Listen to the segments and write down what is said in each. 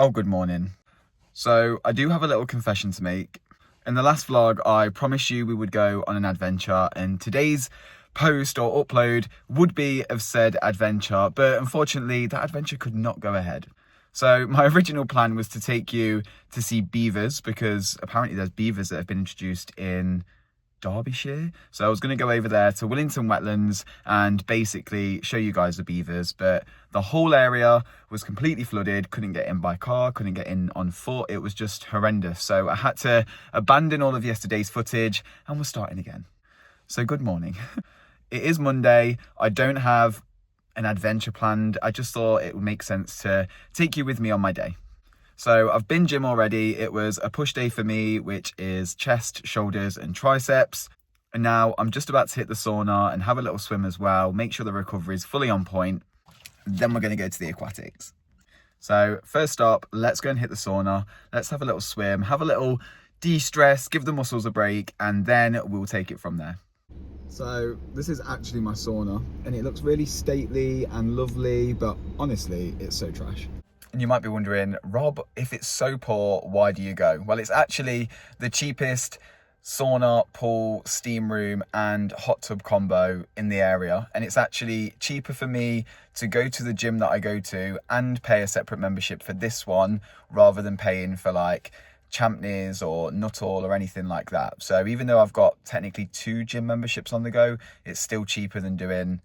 Oh, good morning. So I do have a little confession to make. In the last vlog, I promised you we would go on an adventure, and today's post or upload would be of said adventure, but unfortunately that adventure could not go ahead. So my original plan was to take you to see beavers, because apparently there's beavers that have been introduced in Derbyshire. So I was going to go over there to Willington Wetlands and basically show you guys the beavers, but the whole area was completely flooded. Couldn't get in by car, couldn't get in on foot. It was just horrendous. So I had to abandon all of yesterday's footage and we're starting again. So good morning. It is Monday. I don't have an adventure planned. I just thought it would make sense to take you with me on my day. So I've been gym already. It was a push day for me, which is chest, shoulders and triceps. And now I'm just about to hit the sauna and have a little swim as well. Make sure the recovery is fully on point. Then we're going to go to the aquatics. So first up, let's go and hit the sauna. Let's have a little swim, have a little de-stress, give the muscles a break, and then we'll take it from there. So this is actually my sauna and it looks really stately and lovely, but honestly, it's so trash. And you might be wondering, Rob, if it's so poor, why do you go? Well, it's actually the cheapest sauna, pool, steam room and hot tub combo in the area. And it's actually cheaper for me to go to the gym that I go to and pay a separate membership for this one, rather than paying for like Champneys or Nuttall or anything like that. So even though I've got technically 2 gym memberships on the go, it's still cheaper than doing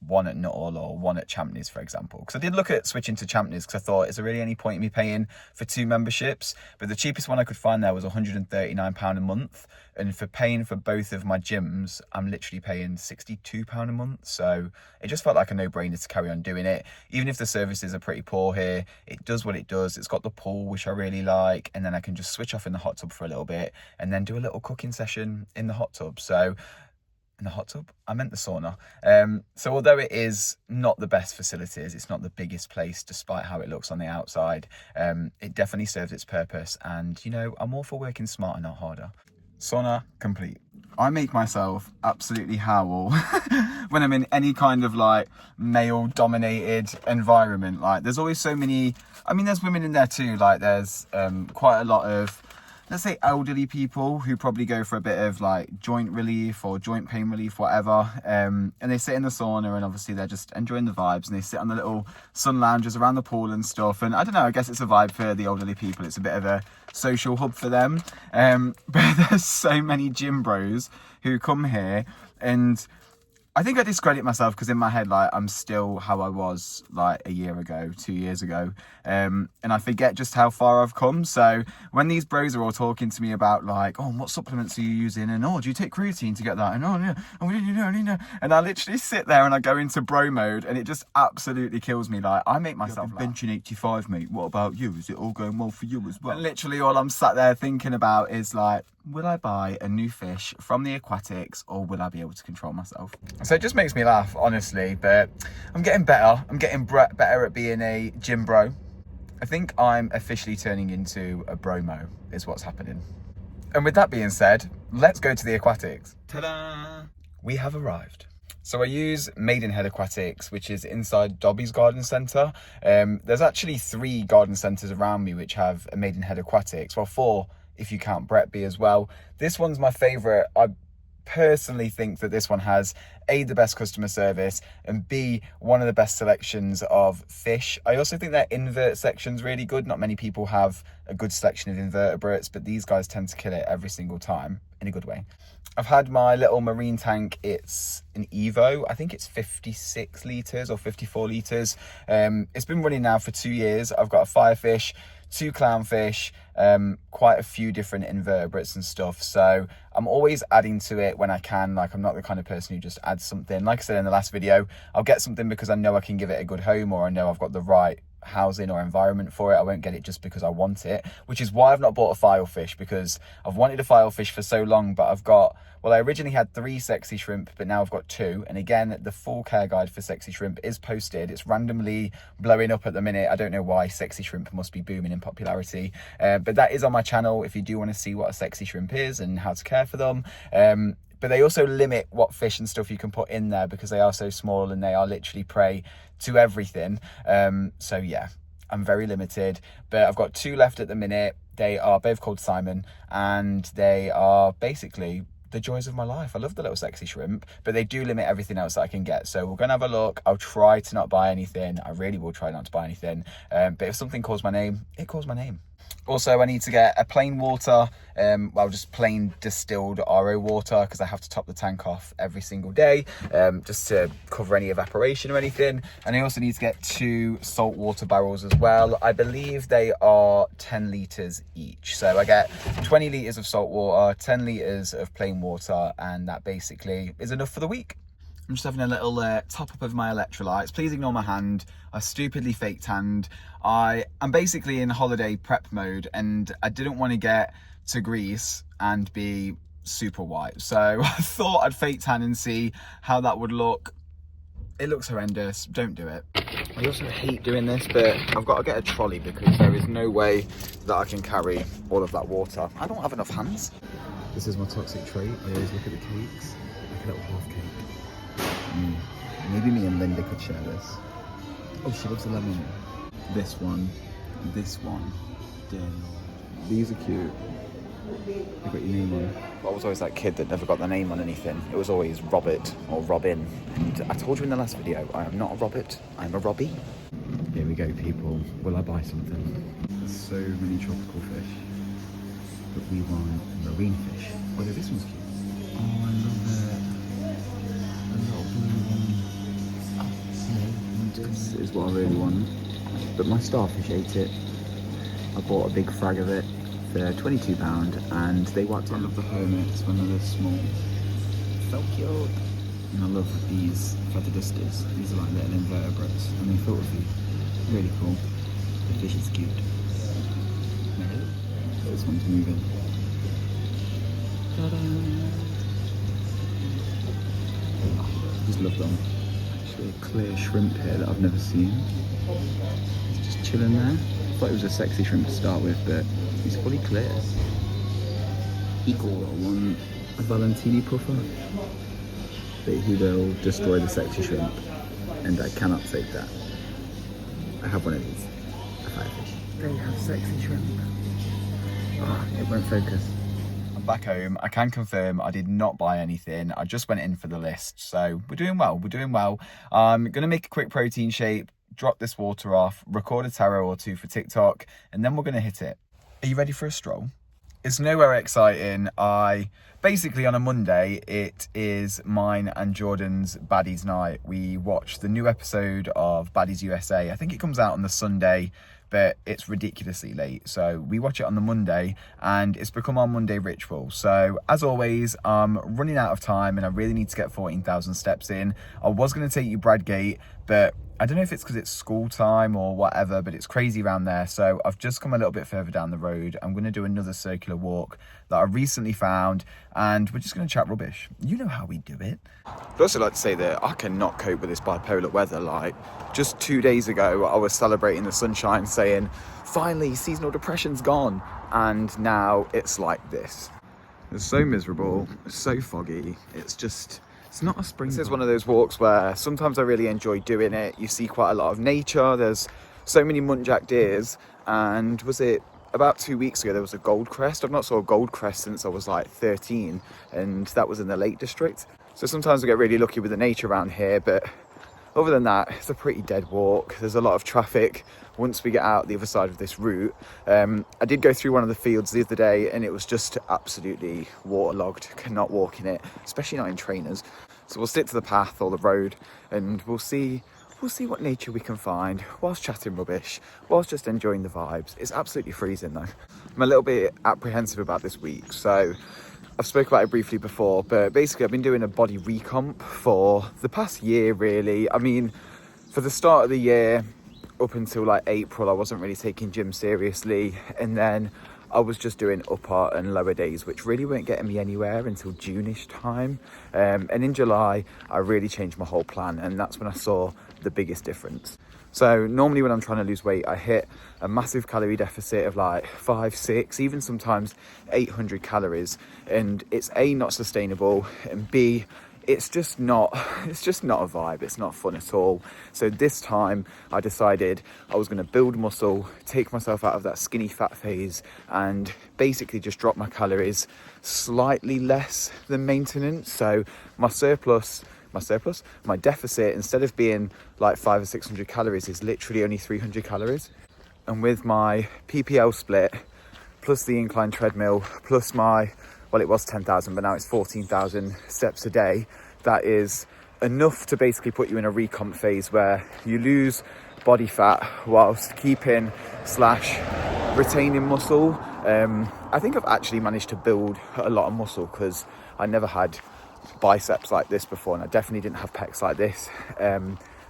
one at Nuttall or one at Champneys, for example. Because I did look at switching to Champneys because I thought, is there really any point in me paying for 2 memberships? But the cheapest one I could find there was £139 a month. And for paying for both of my gyms, I'm literally paying £62 a month. So it just felt like a no-brainer to carry on doing it. Even if the services are pretty poor here, it does what it does. It's got the pool, which I really like. And then I can just switch off in the hot tub for a little bit and then do a little cooking session in the hot tub. So in the hot tub? I meant the sauna. So although it is not the best facilities, it's not the biggest place despite how it looks on the outside, it definitely serves its purpose. And, you know, I'm all for working smarter, not harder. Sauna complete. I make myself absolutely howl when I'm in any kind of like male dominated environment. Like there's always so many, I mean, there's women in there too. Like there's quite a lot of, let's say, elderly people who probably go for a bit of like joint relief or joint pain relief, whatever. And they sit in the sauna and obviously they're just enjoying the vibes, and they sit on the little sun lounges around the pool and stuff. And I don't know, I guess it's a vibe for the elderly people. It's a bit of a social hub for them. But there's so many gym bros who come here, and I think I discredit myself because in my head, like, I'm still how I was like a year ago, 2 years ago. And I forget just how far I've come. So when these bros are all talking to me about like, oh, what supplements are you using? And oh, do you take creatine to get that? And oh, yeah. And I literally sit there and I go into bro mode, and it just absolutely kills me. Like, I make myself benching 85, mate. What about you? Is it all going well for you as well? And literally all I'm sat there thinking about is like, will I buy a new fish from the aquatics, or will I be able to control myself? So it just makes me laugh, honestly, but I'm getting better. I'm getting better at being a gym bro. I think I'm officially turning into a bromo is what's happening. And with that being said, let's go to the aquatics. Ta-da! We have arrived. So I use Maidenhead Aquatics, which is inside Dobby's Garden Centre. There's actually 3 garden centres around me which have a Maidenhead Aquatics. Well, 4 if you count Bretby as well. This one's my favourite. I personally think that this one has A, the best customer service, and B, one of the best selections of fish. I also think their invert section's really good. Not many people have a good selection of invertebrates, but these guys tend to kill it every single time in a good way. I've had my little marine tank. It's an Evo. I think it's 56 litres or 54 litres. It's been running now for 2 years. I've got a firefish, 2 clownfish, quite a few different invertebrates and stuff. So I'm always adding to it when I can. Like, I'm not the kind of person who just adds something. Like I said in the last video, I'll get something because I know I can give it a good home, or I know I've got the right housing or environment for it. I won't get it just because I want it, which is why I've not bought a filefish, because I've wanted a filefish for so long. But I've got, well, I originally had 3 sexy shrimp, but now I've got 2. And again, the full care guide for sexy shrimp is posted. It's randomly blowing up at the minute. I don't know why. Sexy shrimp must be booming in popularity, but that is on my channel if you do want to see what a sexy shrimp is and how to care for them. But they also limit what fish and stuff you can put in there because they are so small and they are literally prey to everything. So yeah, I'm very limited, but I've got 2 left at the minute. They are both called Simon, and they are basically the joys of my life. I love the little sexy shrimp, but they do limit everything else that I can get. So we're gonna have a look. I'll try to not buy anything. I really will try not to buy anything. But if something calls my name, it calls my name. Also, I need to get a plain water, well, just plain distilled RO water, because I have to top the tank off every single day, just to cover any evaporation or anything. And I also need to get 2 salt water barrels as well. I believe they are 10 litres each. So I get 20 litres of salt water, 10 litres of plain water, and that basically is enough for the week. I'm just having a little top up of my electrolytes. Please ignore my hand. I stupidly fake tanned. I'm basically in holiday prep mode, and I didn't want to get to Greece and be super white. So I thought I'd fake tan and see how that would look. It looks horrendous. Don't do it. I also hate doing this, but I've got to get a trolley because there is no way that I can carry all of that water. I don't have enough hands. This is my toxic trait. I always look at the cakes, like a little half cake. Maybe me and Linda could share this. Oh, she loves the lemon. This one, dear Lord. These are cute. They got your name on. I was always that kid that never got their name on anything. It was always Robert or Robin. And I told you in the last video, I am not a Robert, I'm a Robbie. Here we go, people. Will I buy something? There's so many tropical fish, but we want marine fish. Oh, this one's cute. Oh, I love it. This is what I really want, but my starfish ate it. I bought a big frag of it for £22 and they whacked it. I love the hermits when they're this small. So cute. And I love these featherdusters. These are like little invertebrates and they filthy. Really cool. The fish is cute. This one's moving. Ta-da! Oh, just love them. A clear shrimp here that I've never seen. He's just chilling there. I thought it was a sexy shrimp to start with, but he's fully clear. Equal. I want a Valentini puffer, but he will destroy the sexy shrimp, and I cannot take that. I have one of these. A firefish. They have sexy shrimp. Oh, it won't focus. Back home, I can confirm I did not buy anything. I just went in for the list, so we're doing well. I'm gonna make a quick protein shake, drop this water off, record a tarot or 2 for TikTok, and then we're gonna hit it. Are you ready for a stroll? It's nowhere exciting. Basically on a Monday, it is mine and Jordan's Baddies night. We watched the new episode of Baddies USA. I think it comes out on the Sunday, but it's ridiculously late. So we watch it on the Monday and it's become our Monday ritual. So as always, I'm running out of time and I really need to get 14,000 steps in. I was gonna take you Bradgate, but I don't know if it's because it's school time or whatever, but it's crazy around there. So I've just come a little bit further down the road. I'm going to do another circular walk that I recently found, and we're just going to chat rubbish. You know how we do it. I'd also like to say that I cannot cope with this bipolar weather. Like, just 2 days ago, I was celebrating the sunshine saying, finally, seasonal depression's gone. And now it's like this. It's so miserable. It's so foggy. It's not a spring. This is one of those walks where sometimes I really enjoy doing it. You see quite a lot of nature. There's so many muntjac deers. And was it about 2 weeks ago, there was a gold crest. I've not saw a gold crest since I was like 13. And that was in the Lake District. So sometimes I get really lucky with the nature around here. But other than that, it's a pretty dead walk. There's a lot of traffic once we get out the other side of this route. I did go through one of the fields the other day and it was just absolutely waterlogged. Cannot walk in it, especially not in trainers. So we'll stick to the path or the road and we'll see what nature we can find whilst chatting rubbish, whilst just enjoying the vibes. It's absolutely freezing though. I'm a little bit apprehensive about this week. So I've spoke about it briefly before, but basically I've been doing a body recomp for the past year really. I mean, for the start of the year, up until like April, I wasn't really taking gym seriously, and then I was just doing upper and lower days, which really weren't getting me anywhere until June-ish time. And in July, I really changed my whole plan, and that's when I saw the biggest difference. So normally when I'm trying to lose weight, I hit a massive calorie deficit of like 5, 6, even sometimes 800 calories. And it's A, not sustainable, and B, it's just not a vibe. It's not fun at all. So this time I decided I was going to build muscle, take myself out of that skinny fat phase, and basically just drop my calories slightly less than maintenance. So my deficit, instead of being like 500 or 600 calories, is literally only 300 calories. And with my PPL split plus the incline treadmill plus my, well, it was 10,000, but now it's 14,000 steps a day. That is enough to basically put you in a recomp phase where you lose body fat whilst keeping / retaining muscle. I think I've actually managed to build a lot of muscle because I never had biceps like this before, and I definitely didn't have pecs like this.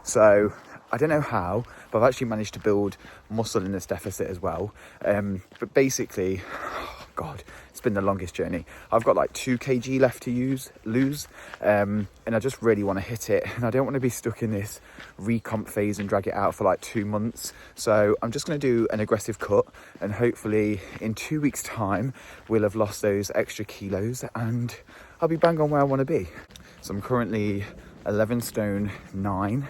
So I don't know how, but I've actually managed to build muscle in this deficit as well. But basically, God, it's been the longest journey. I've got like 2 kg left to lose, and I just really want to hit it, and I don't want to be stuck in this recomp phase and drag it out for like 2 months. So I'm just going to do an aggressive cut, and hopefully in 2 weeks time we'll have lost those extra kilos and I'll be bang on where I want to be. So I'm currently 11 stone 9,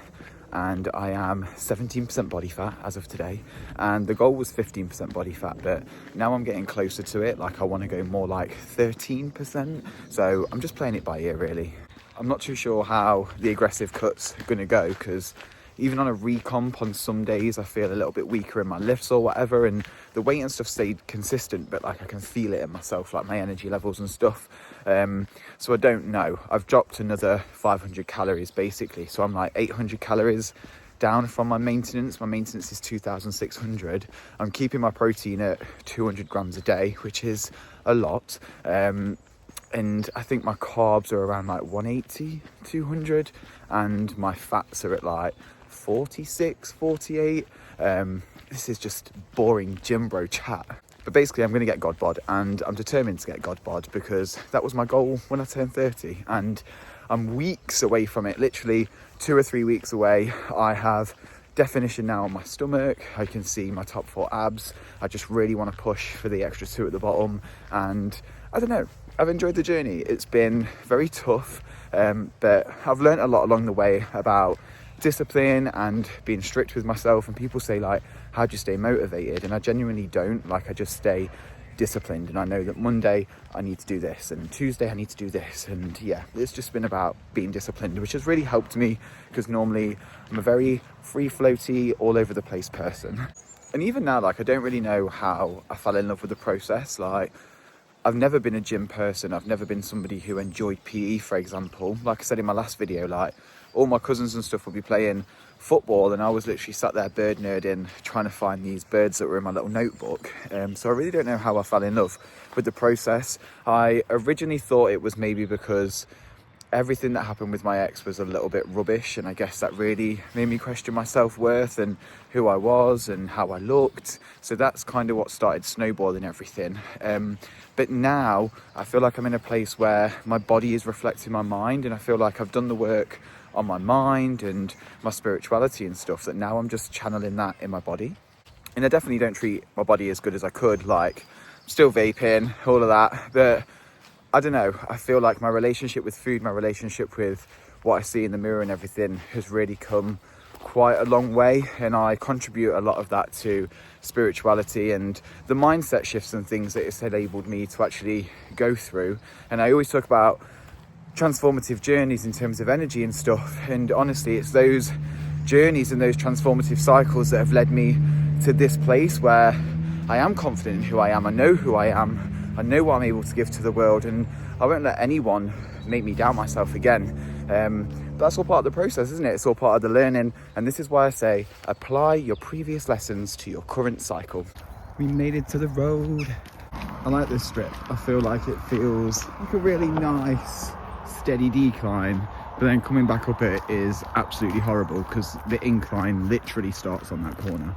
and I am 17% body fat as of today, and the goal was 15% body fat, but now I'm getting closer to it. Like, I want to go more like 13%, so I'm just playing it by ear really. I'm not too sure how the aggressive cuts are going to go, because even on a recomp on some days I feel a little bit weaker in my lifts or whatever, and the weight and stuff stayed consistent, but like I can feel it in myself, like my energy levels and stuff. So I don't know. I've dropped another 500 calories basically, so I'm like 800 calories down from my maintenance. My maintenance is 2,600. I'm keeping my protein at 200 grams a day, which is a lot. And I think my carbs are around like 180, 200, and my fats are at like 46, 48. This is just boring gym bro chat. But basically I'm going to get God bod, and I'm determined to get God bod because that was my goal when I turned 30, and I'm weeks away from it, literally 2 or 3 weeks away. I have definition now on my stomach. I can see my top 4 abs. I just really want to push for the extra 2 at the bottom, and I don't know, I've enjoyed the journey. It's been very tough, but I've learned a lot along the way about discipline and being strict with myself. And people say like, how do you stay motivated? And I genuinely don't. Like, I just stay disciplined, and I know that Monday I need to do this, and Tuesday I need to do this, and yeah, it's just been about being disciplined, which has really helped me, because normally I'm a very free floaty, all over the place person. And even now, like, I don't really know how I fell in love with the process. Like, I've never been a gym person. I've never been somebody who enjoyed PE, for example. Like I said in my last video, like, all my cousins and stuff would be playing football, and I was literally sat there bird nerding, trying to find these birds that were in my little notebook. So I really don't know how I fell in love with the process. I originally thought it was maybe because everything that happened with my ex was a little bit rubbish, and I guess that really made me question my self-worth and who I was and how I looked. So that's kind of what started snowballing everything. But now I feel like I'm in a place where my body is reflecting my mind, and I feel like I've done the work on my mind and my spirituality and stuff, that now I'm just channeling that in my body. And I definitely don't treat my body as good as I could. Like, I'm still vaping, all of that, but I don't know, I feel like my relationship with food, my relationship with what I see in the mirror and everything has really come quite a long way, and I contribute a lot of that to spirituality and the mindset shifts and things that it's enabled me to actually go through. And I always talk about transformative journeys in terms of energy and stuff, and honestly it's those journeys and those transformative cycles that have led me to this place where I am confident in who I am. I know who I am, I know what I'm able to give to the world, and I won't let anyone make me doubt myself again. But that's all part of the process, isn't it? It's all part of the learning, and this is why I say apply your previous lessons to your current cycle. We made it to the road. I like this strip. I feel like it feels like a really nice steady decline, but then coming back up it is absolutely horrible because the incline literally starts on that corner.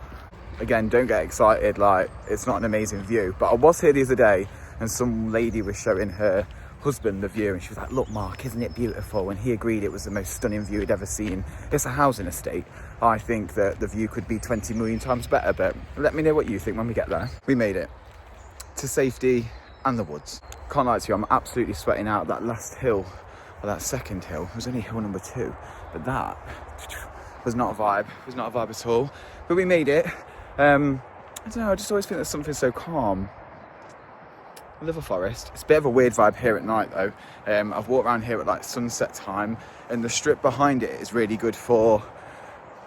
Again, don't get excited, like, it's not an amazing view, but I was here the other day and some lady was showing her husband the view, and she was like, look Mark, isn't it beautiful? And he agreed it was the most stunning view he'd ever seen. It's a housing estate. I think that the view could be 20 million times better, but let me know what you think when we get there. We made it to safety and the woods. Can't lie to you, I'm absolutely sweating out. That last hill Well, that second hill was only hill number 2, but that was not a vibe. It was not a vibe at all. But we made it. I don't know, I just always think there's something so calm. I love a forest. It's a bit of a weird vibe here at night though. I've walked around here at like sunset time, and the strip behind it is really good for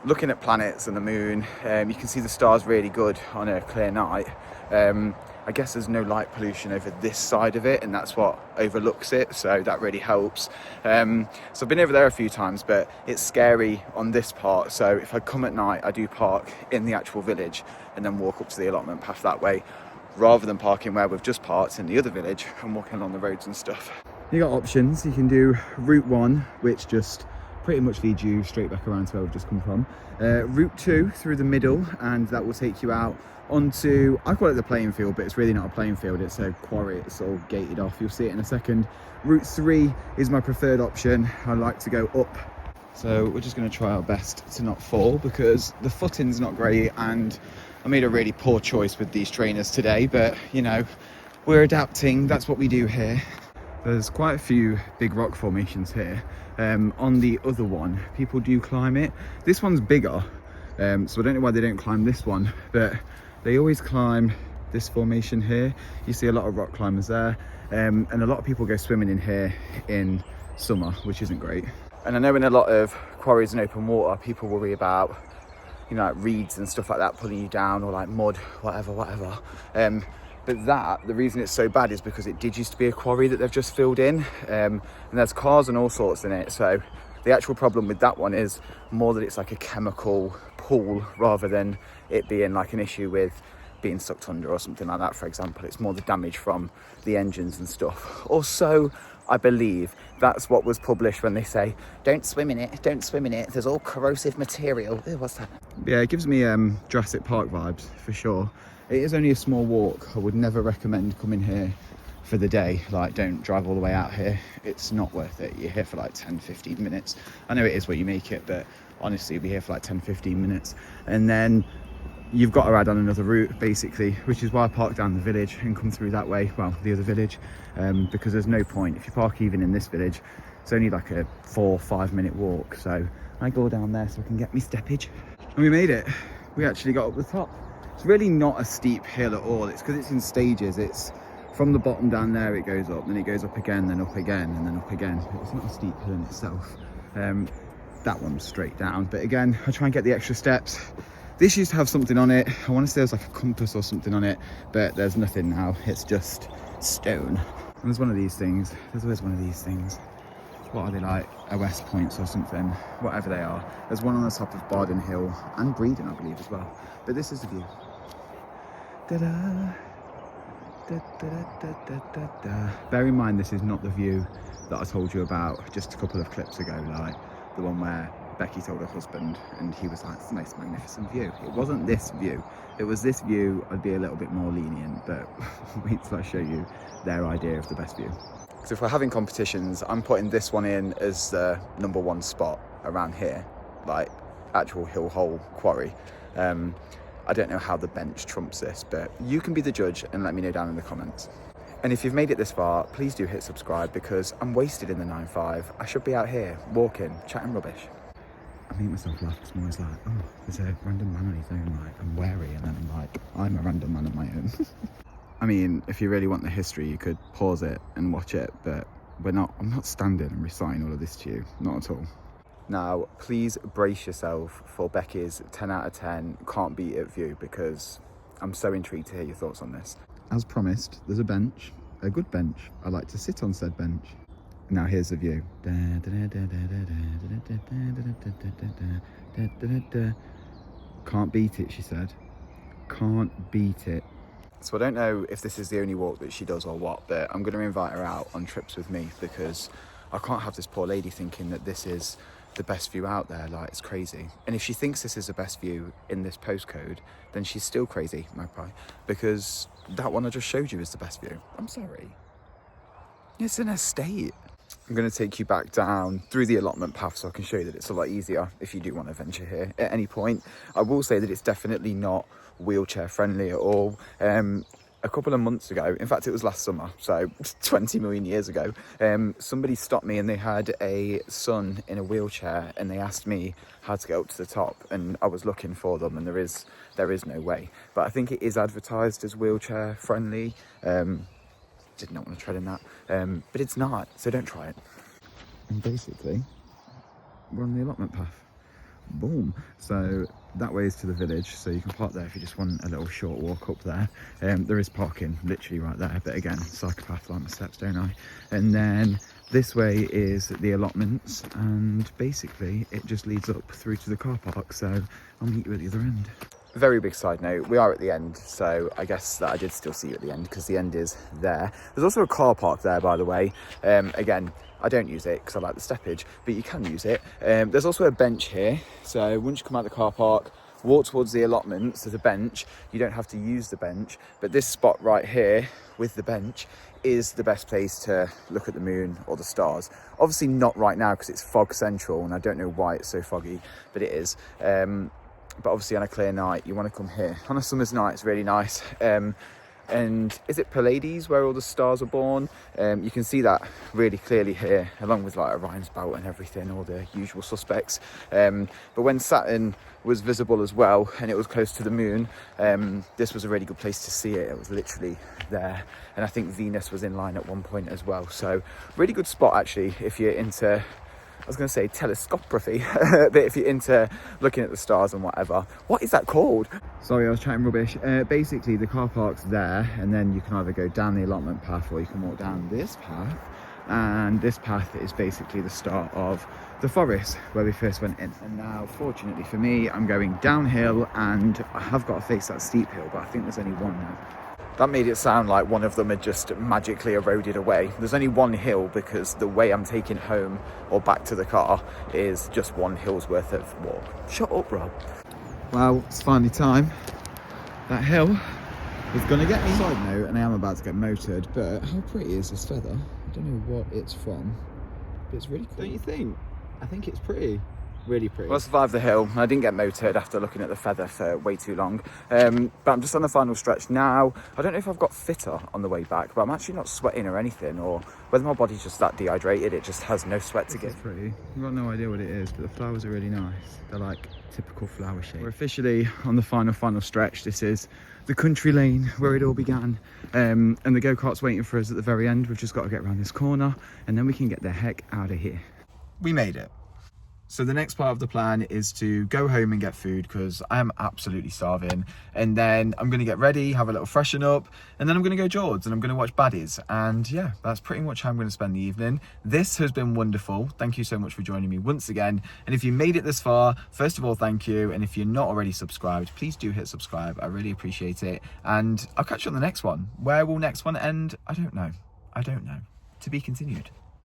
looking at planets and the moon. You can see the stars really good on a clear night. I guess there's no light pollution over this side of it, and that's what overlooks it, so that really helps. So I've been over there a few times, but it's scary on this part, so if I come at night I do park in the actual village and then walk up to the allotment path that way, rather than parking where we've just parked in the other village and walking along the roads and stuff. You got options. You can do route 1, which just pretty much leads you straight back around to where we've just come from. Route 2 through the middle, and that will take you out onto, I call it the playing field, but it's really not a playing field, it's a quarry. It's all gated off, you'll see it in a second. Route 3 is my preferred option. I like to go up, so we're just going to try our best to not fall, because the footing's not great, and I made a really poor choice with these trainers today, but you know, we're adapting. That's what we do here. There's quite a few big rock formations here. On the other one, people do climb it. This one's bigger, so I don't know why they don't climb this one, but they always climb this formation here. You see a lot of rock climbers there, and a lot of people go swimming in here in summer, which isn't great. And I know in a lot of quarries and open water, people worry about, you know, like reeds and stuff like that pulling you down, or like mud, whatever. But the reason it's so bad is because it did used to be a quarry that they've just filled in, and there's cars and all sorts in it. So the actual problem with that one is more that it's like a chemical pool, rather than it being like an issue with being sucked under or something like that, for example. It's more the damage from the engines and stuff. Also, I believe that's what was published when they say, don't swim in it, don't swim in it, there's all corrosive material. Ew, what's that? Yeah, it gives me Jurassic Park vibes, for sure. It is only a small walk. I would never recommend coming here for the day. Like, don't drive all the way out here. It's not worth it. You're here for like 10-15 minutes. I know it is what you make it, but honestly, you'll be here for like 10-15 minutes. And then you've got to add on another route, basically, which is why I park down the village and come through that way, well, the other village, because there's no point. If you park even in this village, it's only like a 4-5 minute walk. So I go down there so I can get me steppage. And we made it. We actually got up the top. It's really not a steep hill at all. It's because it's in stages. It's from the bottom down there, it goes up, then it goes up again, then up again, and then up again. It's not a steep hill in itself. That one's straight down. But again, I try and get the extra steps. This used to have something on it. I want to say there's like a compass or something on it, but there's nothing now. It's just stone. And there's one of these things. There's always one of these things. What are they, like OS points or something? Whatever they are. There's one on the top of Barden Hill and Breeden, I believe, as well. But this is the view. Da-da. Da-da-da-da-da-da. Bear in mind, this is not the view that I told you about just a couple of clips ago, like the one where Becky told her husband and he was like, it's the most magnificent view. It wasn't this view. It was this view. I'd be a little bit more lenient, but wait till I show you their idea of the best view. So if we're having competitions, I'm putting this one in as the #1 spot around here, like actual hill hole quarry. I don't know how the bench trumps this, but you can be the judge and let me know down in the comments. And if you've made it this far, please do hit subscribe, because I'm wasted in the 9.5. I should be out here walking, chatting rubbish. I make myself laugh because I'm always like, oh, there's a random man on his own, like, I'm wary, and then I'm like, I'm a random man on my own. I mean, if you really want the history, you could pause it and watch it, but I'm not standing and reciting all of this to you, not at all. Now, please brace yourself for Becky's 10 out of 10 can't beat it view, because I'm so intrigued to hear your thoughts on this. As promised, there's a bench, a good bench. I like to sit on said bench. Now here's the view. Can't beat it, she said. Can't beat it. So I don't know if this is the only walk that she does or what, but I'm going to invite her out on trips with me, because I can't have this poor lady thinking that this is the best view out there. Like, it's crazy. And if she thinks this is the best view in this postcode, then she's still crazy, Magpie, because that one I just showed you is the best view. I'm sorry. It's an estate. I'm going to take you back down through the allotment path so I can show you that it's a lot easier if you do want to venture here at any point. I will say that it's definitely not wheelchair friendly at all. a couple of months ago, in fact it was last summer, so 20 million years ago, somebody stopped me and they had a son in a wheelchair and they asked me how to get up to the top, and I was looking for them and there is no way. But I think it is advertised as wheelchair friendly. Did not want to tread in that, but it's not, so don't try it. And basically, we're on the allotment path. Boom. So that way is to the village, so you can park there if you just want a little short walk up there. There is parking literally right there, but again, psychopath like my steps, don't I? And then this way is the allotments, and basically it just leads up through to the car park, so I'll meet you at the other end. Very big side note, we are at the end, so I guess that I did still see you at the end because the end is there. There's also a car park there, by the way. Again, I don't use it because I like the steppage, but you can use it. There's also a bench here, so once you come out of the car park, walk towards the allotments, there's a bench. You don't have to use the bench, but this spot right here with the bench is the best place to look at the moon or the stars. Obviously not right now because it's fog central and I don't know why it's so foggy, but it is. But obviously on a clear night you want to come here. On a summer's night it's really nice. And is it Pleiades where all the stars are born? You can see that really clearly here, along with like Orion's belt and everything, all the usual suspects. But when Saturn was visible as well and it was close to the moon, this was a really good place to see it. It was literally there, and I think Venus was in line at one point as well. So really good spot actually if you're into, I was going to say telescopography, but if you're into looking at the stars and whatever. What is that called? Sorry, I was chatting rubbish. Basically, the car park's there, and then you can either go down the allotment path or you can walk down this path. And this path is basically the start of the forest where we first went in. And now, fortunately for me, I'm going downhill, and I have got to face that steep hill, but I think there's only one now. That made it sound like one of them had just magically eroded away. There's only one hill because the way I'm taking home or back to the car is just one hill's worth of walk. Shut up, Rob. Well, it's finally time. That hill is gonna get me. Side note, and I am about to get motored, but how pretty is this feather? I don't know what it's from, but it's really cool. Don't you think? I think it's pretty. Really pretty. Well, I survived the hill. I didn't get motored after looking at the feather for way too long. But I'm just on the final stretch now. I don't know if I've got fitter on the way back, but I'm actually not sweating or anything, or whether my body's just that dehydrated, it just has no sweat to give. It's pretty. I've got no idea what it is, but the flowers are really nice. They're like typical flower shape. We're officially on the final stretch. This is the country lane where it all began. And the go-kart's waiting for us at the very end. We've just got to get around this corner and then we can get the heck out of here. We made it. So the next part of the plan is to go home and get food because I am absolutely starving. And then I'm going to get ready, have a little freshen up, and then I'm going to go George and I'm going to watch Baddies. And yeah, that's pretty much how I'm going to spend the evening. This has been wonderful. Thank you so much for joining me once again. And if you made it this far, first of all, thank you. And if you're not already subscribed, please do hit subscribe. I really appreciate it. And I'll catch you on the next one. Where will next one end? I don't know. To be continued.